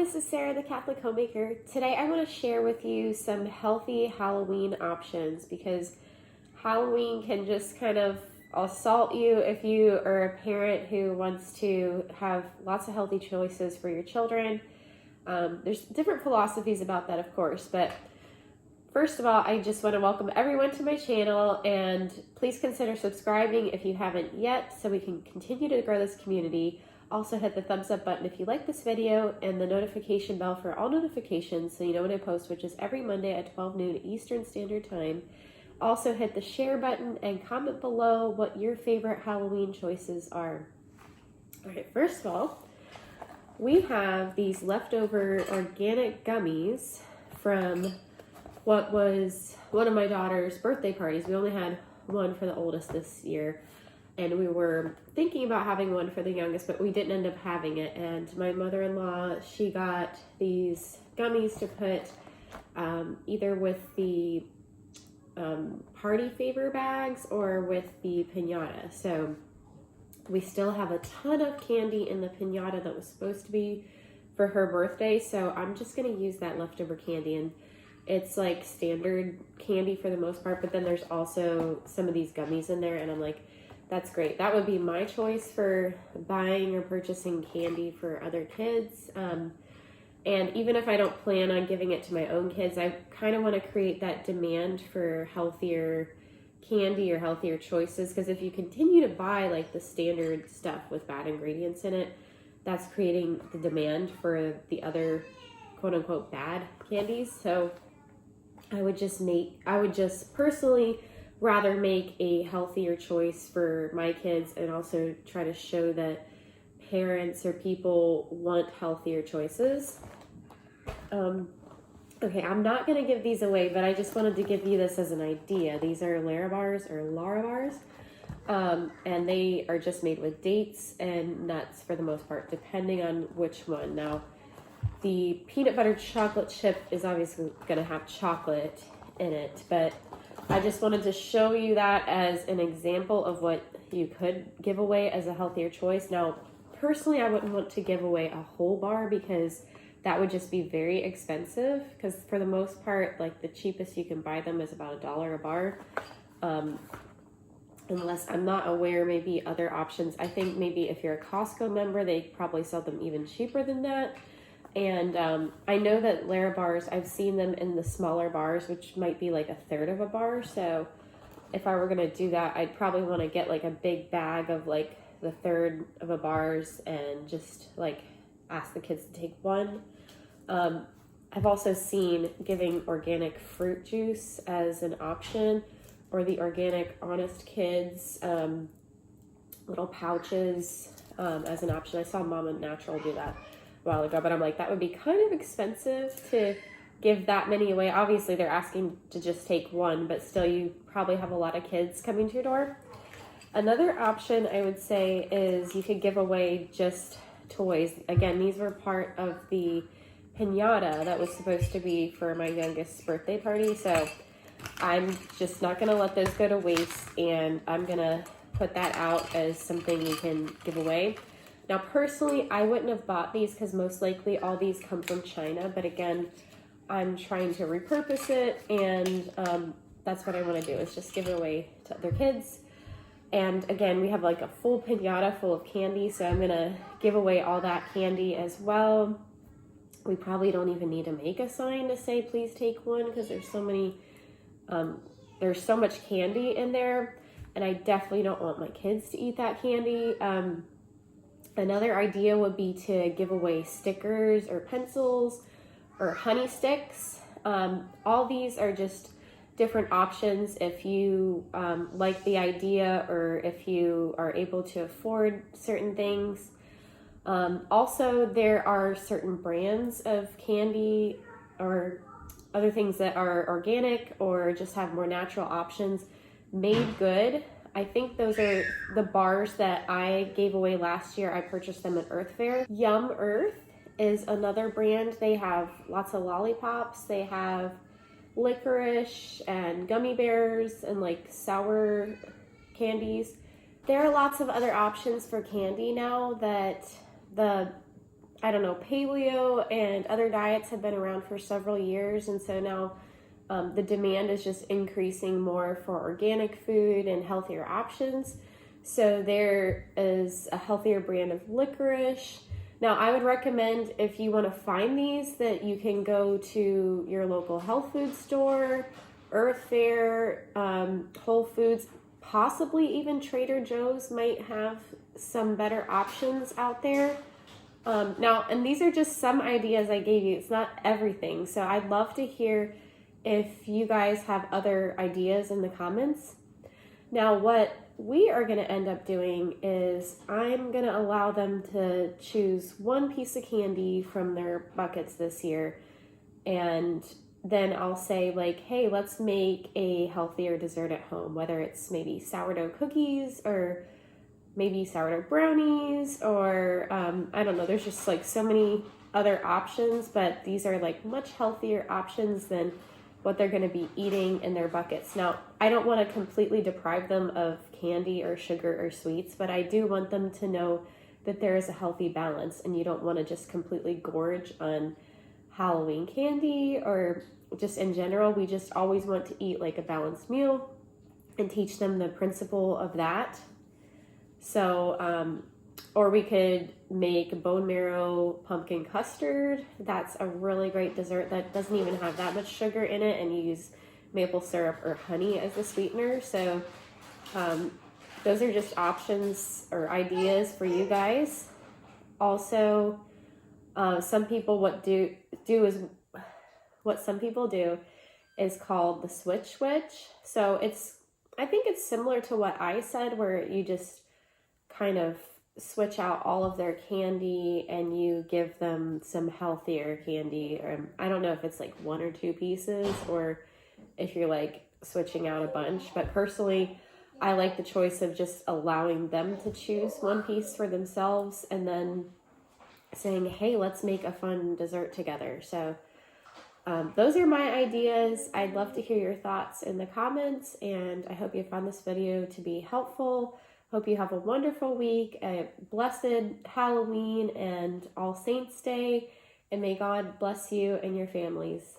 this is Sarah, the Catholic Homemaker. Today I want to share with you some healthy Halloween options because Halloween can just kind of assault you if you are a parent who wants to have lots of healthy choices for your children. There's different philosophies about that, of course, but first of all, I just want to welcome everyone to my channel, and please consider subscribing if you haven't yet so we can continue to grow this community. Also hit the thumbs up button if you like this video and the notification bell for all notifications so you know when I post, which is every Monday at 12 noon Eastern Standard Time. Also hit the share button and comment below what your favorite Halloween choices are. All right, first of all, we have these leftover organic gummies from what was one of my daughter's birthday parties. We only had one for the oldest this year, and we were thinking about having one for the youngest, but we didn't end up having it. And my mother-in-law, she got these gummies to put either with the party favor bags or with the piñata. So we still have a ton of candy in the piñata that was supposed to be for her birthday. So I'm just going to use that leftover candy, and it's like standard candy for the most part, but then there's also some of these gummies in there, and I'm like, that's great. That would be my choice for buying or purchasing candy for other kids. And even if I don't plan on giving it to my own kids, I kind of want to create that demand for healthier candy or healthier choices, because if you continue to buy like the standard stuff with bad ingredients in it, that's creating the demand for the other quote unquote bad candies. So I would just personally rather make a healthier choice for my kids, and also try to show that parents or people want healthier choices. Okay, I'm not going to give these away, but I just wanted to give you this as an idea. These are Larabars or Larabars, and they are just made with dates and nuts for the most part, depending on which one. Now, the peanut butter chocolate chip is obviously going to have chocolate in it, but I just wanted to show you that as an example of what you could give away as a healthier choice. Now, personally, I wouldn't want to give away a whole bar because that would just be very expensive, because for the most part, like the cheapest you can buy them is about $1 a bar. Unless I'm not aware, maybe other options. I think maybe if you're a Costco member, they probably sell them even cheaper than that. And I know that Larabars, I've seen them in the smaller bars, which might be like 1/3 of a bar. So if I were going to do that, I'd probably want to get like a big bag of like the 1/3 of a bars and just like ask the kids to take one. I've also seen giving organic fruit juice as an option, or the organic Honest Kids little pouches as an option. I saw Mama Natural do that a while ago, but I'm like, that would be kind of expensive to give that many away. Obviously, they're asking to just take one, but still, you probably have a lot of kids coming to your door. Another option I would say is you could give away just toys. Again, these were part of the piñata that was supposed to be for my youngest's birthday party, so I'm just not going to let those go to waste, and I'm going to put that out as something you can give away. Now, personally, I wouldn't have bought these because most likely all these come from China, but again, I'm trying to repurpose it, and that's what I want to do, is just give it away to other kids. And again, we have like a full piñata full of candy, so I'm going to give away all that candy as well. We probably don't even need to make a sign to say, please take one, because there's so many, there's so much candy in there, and I definitely don't want my kids to eat that candy. Another idea would be to give away stickers or pencils or honey sticks. All these are just different options if you like the idea, or if you are able to afford certain things. Also, there are certain brands of candy or other things that are organic or just have more natural options, made good. I think those are the bars that I gave away last year. I purchased them at Earth Fair. Yum Earth is another brand. They have lots of lollipops. They have licorice and gummy bears and like sour candies. There are lots of other options for candy now that the I don't know, paleo and other diets have been around for several years. And so now the demand is just increasing more for organic food and healthier options. So there is a healthier brand of licorice. Now, I would recommend, if you want to find these, that you can go to your local health food store, Earth Fare, Whole Foods, possibly even Trader Joe's might have some better options out there. Now, and these are just some ideas I gave you. It's not everything. So I'd love to hear if you guys have other ideas in the comments. Now, what we are going to end up doing is I'm going to allow them to choose one piece of candy from their buckets this year. And then I'll say, like, hey, let's make a healthier dessert at home, whether it's maybe sourdough cookies or maybe sourdough brownies, or I don't know, there's just like so many other options, but these are like much healthier options than what they're going to be eating in their buckets. Now, I don't want to completely deprive them of candy or sugar or sweets, but I do want them to know that there is a healthy balance, and you don't want to just completely gorge on Halloween candy or just in general. We just always want to eat like a balanced meal and teach them the principle of that. So, or we could make bone marrow pumpkin custard. That's a really great dessert that doesn't even have that much sugar in it, and you use maple syrup or honey as the sweetener. So those are just options or ideas for you guys. Also, some people what some people do is called the switch. So I think it's similar to what I said, where you just kind of switch out all of their candy and you give them some healthier candy. I don't know if it's like 1 or 2 pieces or if you're like switching out a bunch, but personally I like the choice of just allowing them to choose one piece for themselves and then saying, hey, let's make a fun dessert together. So those are my ideas. I'd love to hear your thoughts in the comments, and I hope you found this video to be helpful. Hope you have a wonderful week, a blessed Halloween and All Saints Day, and may God bless you and your families.